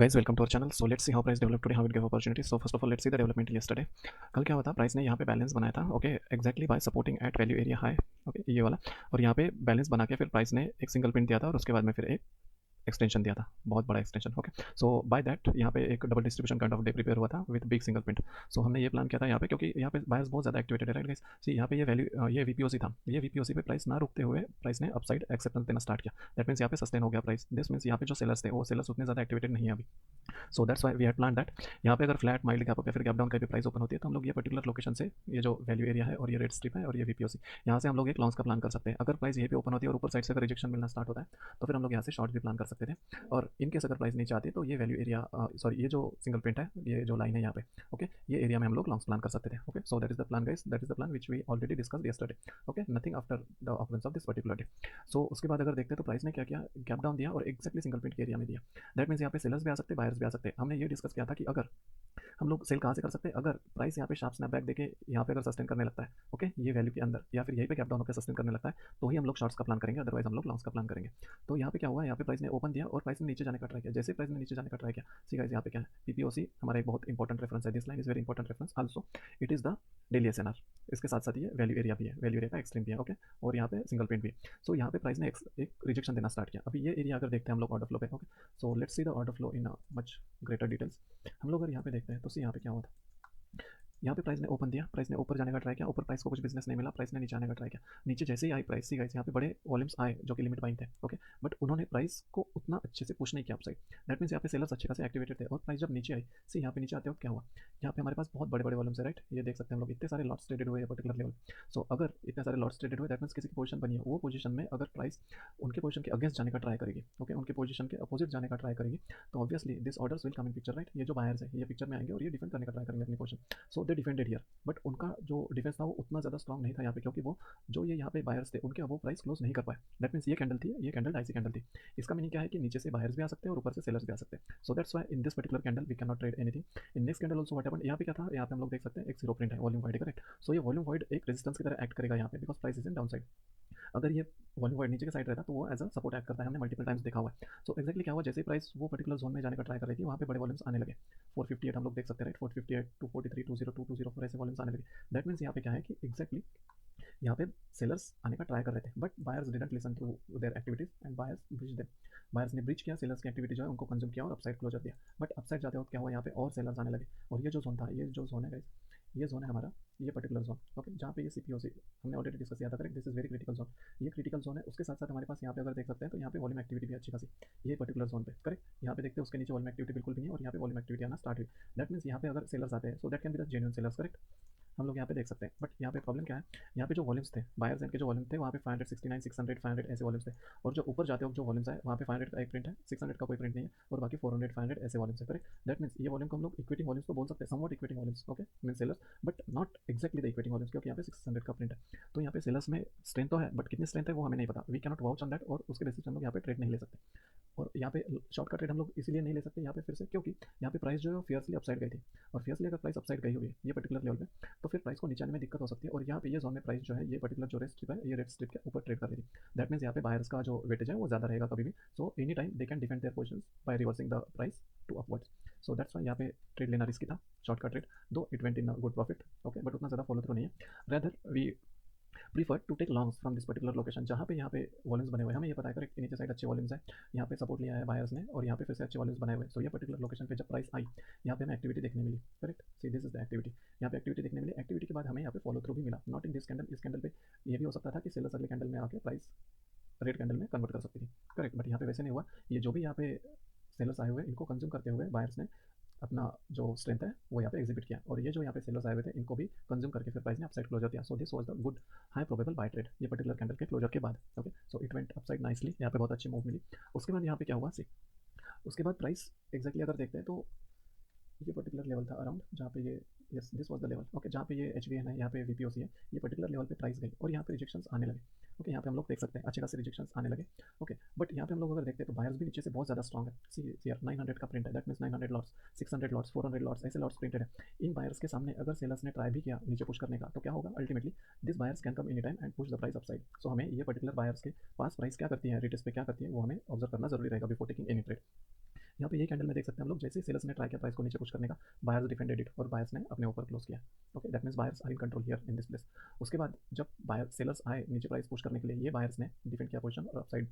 guys, welcome to our channel. So let's see how price developed today, how it gave opportunities. So first of all, let's see the development yesterday. कल क्या हुआ था, price ने यहाँ पे balance बनाया था, okay, exactly by supporting at value area high, okay, ये वाला। और यहाँ पे बैलेंस बना के फिर प्राइस ने एक सिंगल प्रिंट दिया था और उसके बाद में फिर एक एक्सटेंशन दिया था, बहुत बड़ा extension, okay. So by that यहाँ पे एक double distribution kind of day prepare हुआ था विद बिग सिंगल प्रिंट। सो हमने ये प्लान किया था यहाँ पे, क्योंकि यहाँ पे बायर्स बहुत ज़्यादा एक्टिवेटेड है, राइट गाइस। सी यहाँ पे ये वैल्यू, ये वीपीओसी था, ये वीपीओसी पे प्राइस ना रुकते हुए प्राइस ने अपसाइड एक्सेप्टेंस देना स्टार्ट किया। दैट मीन्स यहाँ पे सस्टेन हो गया प्राइस। दिस मीन्स यहाँ पे जो सेलर्स थे वो सेलर्स उतने ज़्यादा एक्टिवेटेड नहीं है अभी। So that's why we had plan that यहाँ पे अगर फ्लैट माइल्ड गैप अप या फिर गैप डाउन का भी प्राइस ओपन होती है तो हम लोग ये पर्टिकुलर लोकेशन से, ये जो वैल्यू एरिया है और ये रेड स्ट्रिप है और ये वीपीओसी, यहाँ से हम लोग एक लॉन्च का प्लान कर सकते हैं। अगर प्राइस यहीं पे ओपन होती है और ऊपर साइड से अगर रिजेक्शन मिलना स्टार्ट होता है तो फिर हम लोग यहाँ से शॉर्ट भी प्लान कर सकते थे। और इनकेस अगर प्राइस नीचे आती है तो ये वैल्यू एरिया, सॉरी, ये जो सिंगल प्रिंट है, ये जो लाइन है यहाँ पे, ओके, ये एरिया में हम लोग लॉन्च प्लान कर सकते थे। Okay, so that is the plan guys, that is the plan which we already discussed yesterday. Okay, nothing after the occurrence of this particular day. So उसके बाद अगर देखते हैं तो प्राइस ने क्या किया, गैप डाउन दिया और एक्जैक्टली सिंगल प्रिंट के एरिया में दिया। दैट मीन्स यहाँ पे सेलर्स भी आ सकते हैं, बायर्स भी आ सकते हैं। हमने ये डिस्कस किया था कि अगर हम लोग सेल कहाँ से कर सकते हैं, अगर प्राइस यहाँ पे शार्प स्नैपबैक देके यहाँ पे अगर सस्टेन करने लगता है, ओके, ये वैल्यू के अंदर या फिर यहीं पे गैप डाउन होकर सस्टेन करने लगता है, तो ही हम लोग शॉर्ट्स का प्लान करेंगे, अदरवाइज हम लोग लॉन्ग्स का प्लान करेंगे। तो यहाँ पे क्या हुआ, यहाँ पे प्राइस ने ओपन दिया और प्राइस ने नीचे जाने का ट्राई किया। जैसे प्राइस ने नीचे जाने का ट्राई किया, सी गाइस, यहाँ पे क्या है, पीपीओसी हमारा एक बहुत इंपॉर्टेंट रेफरेंस है। This line is very important reference, also it is the daily SNR. इसके साथ साथ ये वैल्यू एरिया भी है, वैल्यू एरिया का एक्सट्रीम भी है, ओके, और यहाँ पे सिंगल प्रिंट भी है। सो यहाँ पे प्राइस ने एक रिजेक्शन देना स्टार्ट किया। अभी ये एरिया अगर देखते हैं हम लोग ऑर्डर फ्लो पे, okay, so let's see the order flow in much greater details. हम लोग अगर यहाँ पे देखते हैं तो सी यहाँ पे क्या हुआ था, यहाँ पे प्राइस ने ओपन दिया, प्राइस ने ऊपर जाने का ट्राई किया, ऊपर प्राइस को कुछ बिजनेस नहीं मिला, प्राइस ने नीचे आने का ट्राई किया। नीचे जैसे ही आई प्राइस, सी गाइस, यहाँ पे बड़े वॉल्यूम्स आए जो कि लिमिट बाइंग थे, ओके, बट उन्होंने प्राइस को उतना अच्छे से पुश नहीं किया अपसाइड। दैट मीन्स यहाँ पे सेलर्स अच्छे खासे एक्टिवेटेड थे और प्राइस जब नीचे आई, सी यहाँ पे नीचे आते वक्त क्या हुआ, यहाँ पे हमारे पास बहुत बड़े बड़े वॉल्यूम्स है, राइट, ये देख सकते हैं हम लोग, इतने सारे लॉट्स ट्रेडेड हुए पर्टिकुलर लेवल। सो अगर इतने सारे लॉट्स ट्रेडेड हुए, दैट मीन्स किसी की पोजीशन बनी है, वो पोजीशन में अगर प्राइस उनके पोजीशन के अगेंस्ट जाने का ट्राई करेगी, ओके, उनके पोजीशन के अपोजिट जाने का ट्राई करेगी, तो obviously this orders will come in picture, right. ये जो बायर्स है ये पिक्चर में आएंगे और ये डिफेंड करने का ट्राई करेंगे अपनी position. So they defended here, but उनका जो डिफेंस था वो उतना ज़्यादा स्ट्रॉन्ग नहीं था यहाँ पे, क्योंकि वो जो ये यहाँ पे बायर्स थे उनके वो प्राइस क्लोज नहीं कर पाए। दैट मीन्स ये कैंडल थी, ये कैंडल डाइसी कैंडल थी। इसका मीनिंग क्या है कि नीचे से बायर्स भी आ सकते हैं और ऊपर से सेलर्स भी आ सकते हैं। So that's why in this particular candle we can not trade anything. In next candle also what happened, यहाँ पे क्या था, यहाँ पे हम लोग देख सकते हैं एक जीरो प्रिंट है, वॉल्यूम वाइड, करेक्ट। सो ये वॉल्यूम वाइड एक रेजिस्टेंस की तरह एक्ट करेगा यहाँ पे, because price is in down side. अगर ये वॉल्यूम वाइड नीचे के साइड रहता तो वो एज अ सपोर्ट एक्ट करता है, हमने मल्टीपल टाइम्स देखा हुआ है। सो एक्जैक्टली क्या हुआ, जैसे प्राइस वो पर्टिकुलर जोन में जाने का ट्राई कर रही थी, वहाँ पे बड़े वॉल्यूम्स आने लगे। 458 हम लोग देख सकते हैं, राइट, 458, 243, 202, 204 ऐसे वॉल्यूम्स आने लगे। दैट मीन्स यहाँ पे क्या है कि एक्जैक्टली यहाँ पे सेलर्स आने का ट्राई कर रहे थे, but buyers didn't listen to their activities and buyers bridge them. Buyers ने ब्रिज किया, सेलर्स की एक्टिविटी जो है उनको कंज्यूम किया और अपसाइड क्लोजर दिया। बट अपसाइड जाते वक्त क्या हुआ, यहाँ पे और सेलर्स आने लगे और ये जो जोन था, ये जो जोन है guys, ये जोन है हमारा, ये पर्टिकुलर जोन, ओके, जहाँ पे ये सीपीओसी हमने ऑलरेडी डिस्कस किया था, correct. This is very critical zone, ये क्रिटिकल जोन है। उसके साथ साथ हमारे पास यहाँ पे अगर देख सकते हैं तो यहाँ पे वॉल्यूम एक्टिविटी भी अच्छी खासी, ये पर्टिकुलर जोन पे, करेक्ट। यहाँ पे देखते हैं उसके नीचे वॉल्यूम एक्टिविटी बिल्कुल भी नहीं है और यहाँ पे वॉल्यूम एक्टिविटी आना स्टार्ट हुई। दैट मीन्स यहाँ पे अगर सेलर्स आते हैं, so that can be the genuine sellers, correct, हम लोग यहाँ पे देख सकते हैं। बट यहाँ पे प्रॉब्लम क्या है, यहाँ पे जो वॉल्यूम्स थे, बायर्स एंड के जो वॉल्यूम थे, वहाँ पे 569, 600, 500 ऐसे वॉल्यूम्स थे। और जो ऊपर जाते हो जो वॉल्यूम्स है, वहाँ पे 500 का एक प्रिंट है, 600 का कोई प्रिंट नहीं है, और बाकी 400, 500 ऐसे वॉल्यूम्स है, करेक्ट। दैट मीन्स ये वॉल्यूम को हम लोग इक्विटिंग वॉल्यूम्स तो बोल सकते हैं, somewhat equating volumes, okay, mean sellers, but not exactly the equating volumes, क्योंकि यहाँ पे 600 का प्रिंट है। तो यहाँ पे सेलर्स में स्ट्रेंथ तो है, बट कितनी स्ट्रेंथ है वो हमें नहीं पता, we cannot vouch on that, और उसके बेसिस हम लोग यहाँ पे ट्रेड नहीं ले सकते। और यहाँ पे शॉर्ट का ट्रेड हम लोग इसीलिए नहीं ले सकते यहाँ पे फिर से, क्योंकि यहाँ पे प्राइस जो है फियर्सली अपसाइड गई थी, और फियर्सली अगर प्राइस अपसाइड गई हुई है ये पर्टिकुलर लेवल पे, तो फिर प्राइस को नीचे आने में दिक्कत हो सकती है। और यहाँ पे ये जोन में प्राइस जो है, ये पर्टिकुलर जो रेड स्ट्रिप है, ये रेड स्ट्रिप के ऊपर ट्रेड कर रही थी। दैट मीन्स यहाँ पे बायर्स का जो वेटेज है वो ज़्यादा रहेगा कभी भी। So any time they can defend their positions by reversing the price to upwards. So that's why यहाँ पे ट्रेड लेना रिस्की था, शॉर्ट का trade, though it went in good profit, okay, but उतना ज़्यादा फॉलो थ्रू नहीं है। Rather we prefer to take longs from this particular location, जहाँ पे यहाँ पे वॉल्यूम्स बने हुए हैं, हमें ये पता है करेक्ट, नीचे साइड अच्छे वॉल्यूम्स है, यहाँ पे सपोर्ट लिया है बायर्स ने, और यहाँ पे फिर से अच्छे वॉल्यूम्स बनाए हुए हैं। सो ये पर्टिकुलर लोकेशन पे जब प्राइस आई, यहाँ पे हमें एक्टिविटी देखने मिली, correct, see this is the activity, यहाँ पे एक्टिविटी देखने मिली। एक्टिविटी के बाद हमें यहाँ पे फॉलो थ्रू भी मिला, नॉट इन दिस कैंडल, इस कैंडल पे ये भी हो सकता था कि सेलर्स अगले कैंडल में आके प्राइस रेड कैंडल में कन्वर्ट कर सकती थी, करेक्ट, बट यहाँ पे वैसे नहीं हुआ। ये जो भी यहाँ पे सेलर्स आए हुए इनको कंज्यूम करते हुए बायर्स ने अपना जो स्ट्रेंथ है वो यहाँ पे एग्जिबिट किया, और ये जो यहाँ पे सेलर्स आए हुए थे इनको भी कंज्यूम करके फिर प्राइस ने अपसाइड क्लोजर दिया। So this was the good high probable buy trade, ये पर्टिकुलर कैंडल के क्लोजर के बाद, okay. So it went upside nicely, यहाँ पे बहुत अच्छी मूव मिली। उसके बाद यहाँ पे क्या हुआ, सी उसके बाद प्राइस एक्जैक्टली अगर देखते हैं तो ये पर्टिकुलर लेवल था अराउंड, जहाँ पे ये, yes this was the level, okay, जहाँ पे ये एच है, यहाँ पे वीपीओसी है, ये पर्टिकुलर लेवल पे प्राइस गई और यहाँ पे रिजेक्शंस आने लगे, ओके, यहाँ पे हम लोग देख सकते हैं अच्छे खासे रिजेक्शंस आने लगे, ओके। बट यहाँ पे हम लोग अगर देखते हैं तो बायर्स भी नीचे से बहुत ज़्यादा स्ट्रॉन्ग है। सी हियर 900 का प्रिंट है, that means 900 lots, 600 lots, 400 lots, ऐसे लॉट्स प्रिंटेड है। इन बायर्स के सामने अगर सेलर्स ने ट्राई भी किया नीचे पुश करने का, तो क्या होगा, ultimately this buyers can come any time and push the price upside. So हमें ये पर्टिकुलर बायर्स के पास प्राइस क्या करती है, रिटेस्ट पे क्या करती है, वो हमें ऑब्जर्व करना जरूरी रहेगा बिफोर टेकिंग एनी ट्रेड। यहाँ पे ये कैंडल में देख सकते हैं हम लोग, जैसे सेलर्स ने ट्राई किया प्राइस को नीचे पुश करने का, बायर्स डिफेंडेड इट और बायर्स ने अपने ऊपर क्लोज किया। Okay, that means buyers are in control here in this place. उसके बाद जब बायर सेलर्स आए नीचे प्राइस पुश करने के लिए, ये बायर्स ने डिफेंड किया पोजीशन और अपसाइड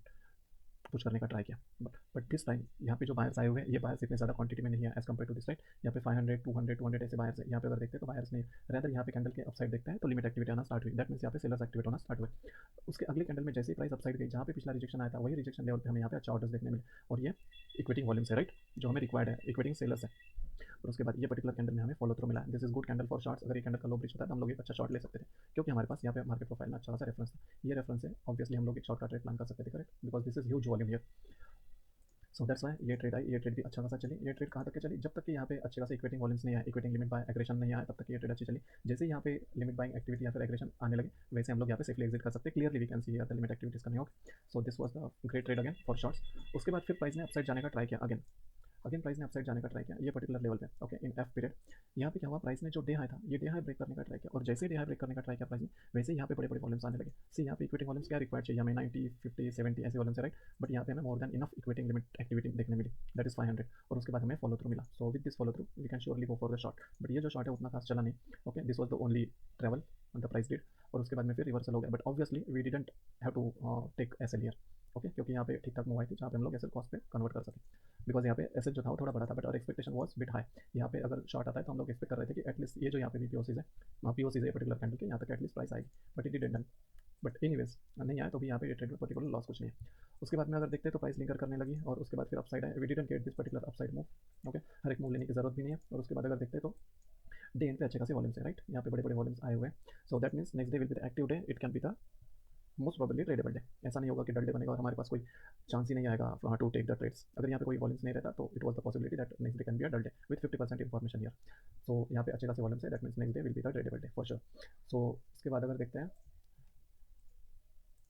पुश करने का ट्राई किया। बट दिस टाइम यहाँ पे जो बायर्स आए हुए हैं, ये बायर्स इतने ज़्यादा क्वांटिटी में नहीं है as compare to this right. यहाँ पे 500 200 ऐसे बायर्स है। यहाँ पे अगर देखते हैं तो बायर्स ने रैदर यहाँ पे कैंडल के अपसाइड देखते हैं तो लिमिट एक्टिविटी आना स्टार्ट हुई। दैट मीन्स यहाँ पे सेलर्स एक्टिवेट होना स्टार्ट हुए। उसके अगले कैंडल में जैसे ही प्राइस अपसाइड गई, जहाँ पे पिछला रिजेक्शन आया था वही रिजेक्शन लेवल पे हमें यहाँ पे अच्छा ऑर्डर्स देखने मिले, और ये इक्विटिंग वॉल्यूम्स है राइट, जो हमें रिक्वायर्ड है, इक्विटिंग सेलर्स है। और उसके बाद ये पर्टिकुलर कैंडल में हमें फॉलो थ्रू मिला। This is good candle for shorts. अगर ये कैंडल का लो ब्रिज होता है तो हम लोग एक अच्छा शॉर्ट ले सकते थे, क्योंकि हमारे पास यहाँ पे मार्केट प्रोफाइल में अच्छा खासा रेफरेंस था। ये रेफरेंस है, ऑब्वियसली हम लोग एक शॉर्ट का ट्रेड प्लान कर सकते थे, correct, because this is huge volume here. So that's Y ये ट्रेड आई। ये ट्रेड भी अच्छा खासा चली। ये ट्रेड कहाँ तक के चली, जब तक कि यहाँ पे अच्छे खासा इक्विटिंग वॉल्यूम्स नहीं आया, इक्विटिंग लिमिट बाय एग्रेशन नहीं आया, तब तक ये ट्रेड अच्छी चली। जैसे ही यहाँ पे लिमिट बाइंग एक्टिविटी या फिर एग्रेशन आने लगे, वैसे हम लोग यहाँ पे सेफली एग्जिट कर सकते हैं। Clearly we can see the limit activities coming. Okay, so this was the great trade again for shorts. उसके बाद फिर प्राइस ने अपसाइड जाने का ट्राई किया अगेन प्राइस ने अपसाइड जाने का ट्राई किया ये पर्टिकुलर लेवल पे। ओके, इन एफ पीरियड यहाँ पे क्या हुआ, प्राइस ने जो डे हाई था, ये डे हाई ब्रेक करने का ट्राई किया, और जैसे डे हाई ब्रेक करने का ट्राई किया प्राइस ने, वैसे यहाँ पे बड़े बड़े वॉल्यूम्स आने लगे। सी यहाँ पे इक्विटिंग वॉल्यूम्स क्या रिक्वायर्ड चाहिए हमें, 90 50 70 ऐसे वॉल्यूम्स है राइट, बट यहाँ पे हमें more than enough equating limit activity देखने मिली, दैट इज 500। और उसके बाद हमें फॉलो थ्रू मिला। So with this follow through we can surely go for the short, but ये जो शॉर्ट है उतना खास चला नहीं। Okay, this was the only travel the price did, और उसके बाद में फिर रिवर्सल हो गया। But obviously we didn't have to take SL here. Okay, क्योंकि यहाँ पे ठीक ठाक मूव आई थी जहाँ पे हम लोग एसएल कॉस्ट पे कन्वर्ट कर सकें, बिकॉज यहाँ पे एसएल जो था वो थोड़ा बड़ा था, बट और एक्सपेक्टेशन वॉज बिट हाई। यहाँ पे अगर शॉर्ट आता है तो हम लोग एक्सपेक्ट कर रहे थे कि एटलीस्ट ये जो यहाँ पे पीओसीज है, पीओसीज है पर्टिकुलर कैंडल के, यहाँ तक एटलीस्ट प्राइस आएगी, but it didn't done. But anyways नहीं आया तो भी यहाँ पे ट्रेड में पर्टिकुलर लॉस कुछ नहीं है। उसके बाद में अगर देखते हैं तो प्राइस लिंकर करने लगी, और उसके बाद फिर अपसाइड है। We didn't get this particular upside move. Okay, हर एक मूव लेने की जरूरत भी नहीं है। और उसके बाद अगर देखते हैं तो डे एंड पे अच्छे खासे वॉल्यूम्स है राइट, यहाँ पे बड़े बड़े वॉल्यूम्स आए हुए हैं। So that means next day will be the active day, it can be the most probably tradable day. ऐसा नहीं होगा कि डल डे बनेगा और हमारे पास कोई चांस ही नहीं आएगा टू टेक द ट्रेड्स। अगर यहाँ पे कोई वॉल्यूम्स नहीं रहता तो it was the possibility that next day can be a dull day with 50% information here. So यहाँ पे अच्छे खासे वॉल्यूम्स है, that means next day will be the tradable day for sure. So उसके बाद अगर देखते हैं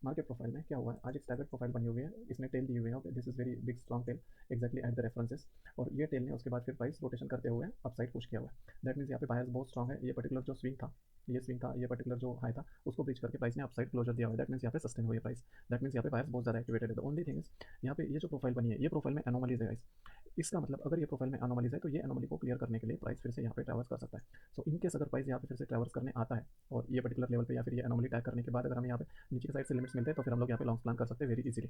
मार्केट प्रोफाइल में क्या हुआ है, आज एक स्टैगर्ड प्रोफाइल बनी हुई है, इसने टेल दी हुई है। Okay, this is very big strong tail exactly at the references, और ये टेल ने उसके बाद फिर प्राइस रोटेशन करते हुए अपसाइड पुश किया हुआ है। दैट मीन्स यहाँ पे बायर्स बहुत स्ट्रॉन्ग है। ये पर्टिकुलर जो स्विंग था, ये पर्टिकुलर जो हाई था, उसको ब्रीच करके प्राइस ने अपसाइड क्लोजर दिया हुआ है। दैट मीन्स यहाँ पे सस्टेन हुई है प्राइस। दैट मीन्स यहाँ पे बायर्स बहुत ज़्यादा एक्टिवेटेड है। द ओनली थिंग इज यहाँ पे ये जो प्रोफाइल बनी है, ये प्रोफाइल में एनोमलीज है गाइस। इसका मतलब अगर ये प्रोफाइल में एनोमलीज है तो ये एनोमली को क्लियर करने के लिए प्राइस फिर से यहाँ पे ट्रैवर्स कर सकता है। सो इन केस अगर प्राइस यहाँ पे फिर से ट्रैवर्स करने आता है और ये पर्टिकुलर लेवल पे या फिर ये एनोमली टैग करने के बाद अगर हमें यहाँ पे नीचे की साइड से लिमिट्स मिलते हैं तो फिर हम लोग यहाँ पे लॉन्ग प्लान कर सकते हैं वेरी इजीली।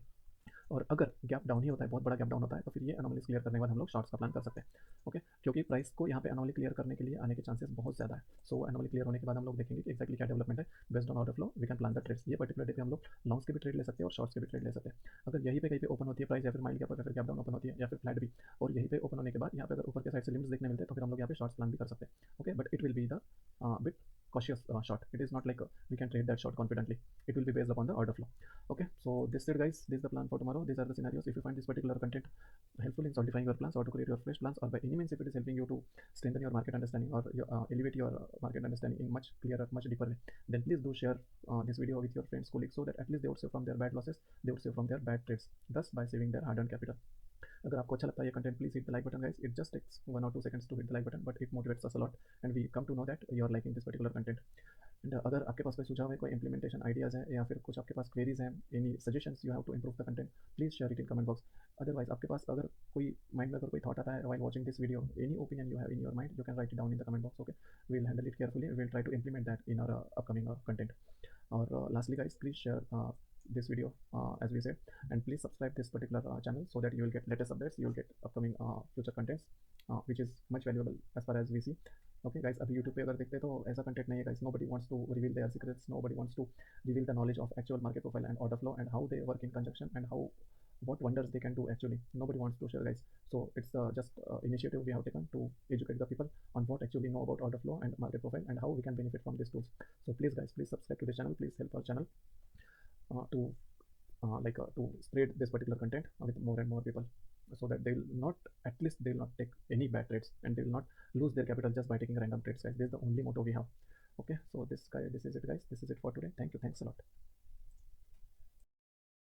और अगर गैप डाउन ही होता है, बहुत बड़ा गैप डाउन होता है, तो फिर ये एनोमलीज क्लियर करने के बाद हम लोग शॉर्ट्स का प्लान कर सकते हैं। ओके, क्योंकि प्राइस को यहाँ पे एनोमली क्लियर करने के लिए आने के चांसेस बहुत ज़्यादा है। सो एनोमली क्लियर होने के बाद हम लोग देखेंगे कि एक्जैक्टली क्या डेवलपमेंट है। Based on order flow we can plan the trades. ये पर्टिकुलर डे पे हम लोग लॉन्ग्स के भी ट्रेड ले सकते हैं और शॉर्ट्स के भी ट्रेड ले सकते हैं। अगर यहीं पे कहीं पे ओपन होती है प्राइस, या फिर माइल गैप, या फिर गैप डाउन ओपन होती है, या फिर फ्लैट भी, और यहीं पे ओपन होने के बाद यहाँ पे अगर ऊपर के साइड से लिमिट्स देखने मिलते हैं तो फिर हम लोग यहाँ पे शॉर्ट्स प्लान भी कर सकते हैं। Okay, but it will be the bit cautious short. It is not like we can trade that short confidently. It will be based upon the order flow. Okay, so this is it guys, this is the plan for tomorrow. These are the scenarios. If you find this particular content helpful in solidifying your plans or to create your fresh plans, or by any means if it is helping you to strengthen your market understanding or elevate your market understanding in much clearer, much deeper way, then please do share this video with your friends, colleagues, so that at least they would save from their bad losses, they would save from their bad trades, thus by saving their hard earned capital. अगर आपको अच्छा लगता है ये content, please hit the like button guys. It just takes 1 or 2 seconds to hit the like button, but it motivates us a lot and we come to know that you are liking this particular content. And अगर आपके पास कोई सुझाव है, कोई implementation ideas हैं, या फिर कुछ आपके पास क्वेरीज हैं, any suggestions you have to improve the content, please share it in comment box. Otherwise आपके पास अगर कोई माइंड में अगर कोई थॉट आता है while watching this video, any opinion you have in your mind, you can write it down in the comment box. Okay, we will handle it carefully, we will try to implement that in our upcoming content. और lastly guys, please share this video as we said, and please subscribe this particular channel so that you will get latest updates, you will get upcoming future contents which is much valuable as far as we see. Okay guys, अभी YouTube पे अगर देखते हैं तो ऐसा content नहीं है guys. Nobody wants to reveal their secrets, nobody wants to reveal the knowledge of actual market profile and order flow and how they work in conjunction and how what wonders they can do actually. Nobody wants to share guys. So it's just initiative we have taken to educate the people on what actually know about order flow and market profile and how we can benefit from these tools. So please guys, please subscribe to this channel, please help our channel to spread this particular content with more and more people, so that they will not, at least they will not take any bad trades and they will not lose their capital just by taking random trades guys. This is the only motto we have. Okay, so this is it guys, this is it for today. Thank you, thanks a lot.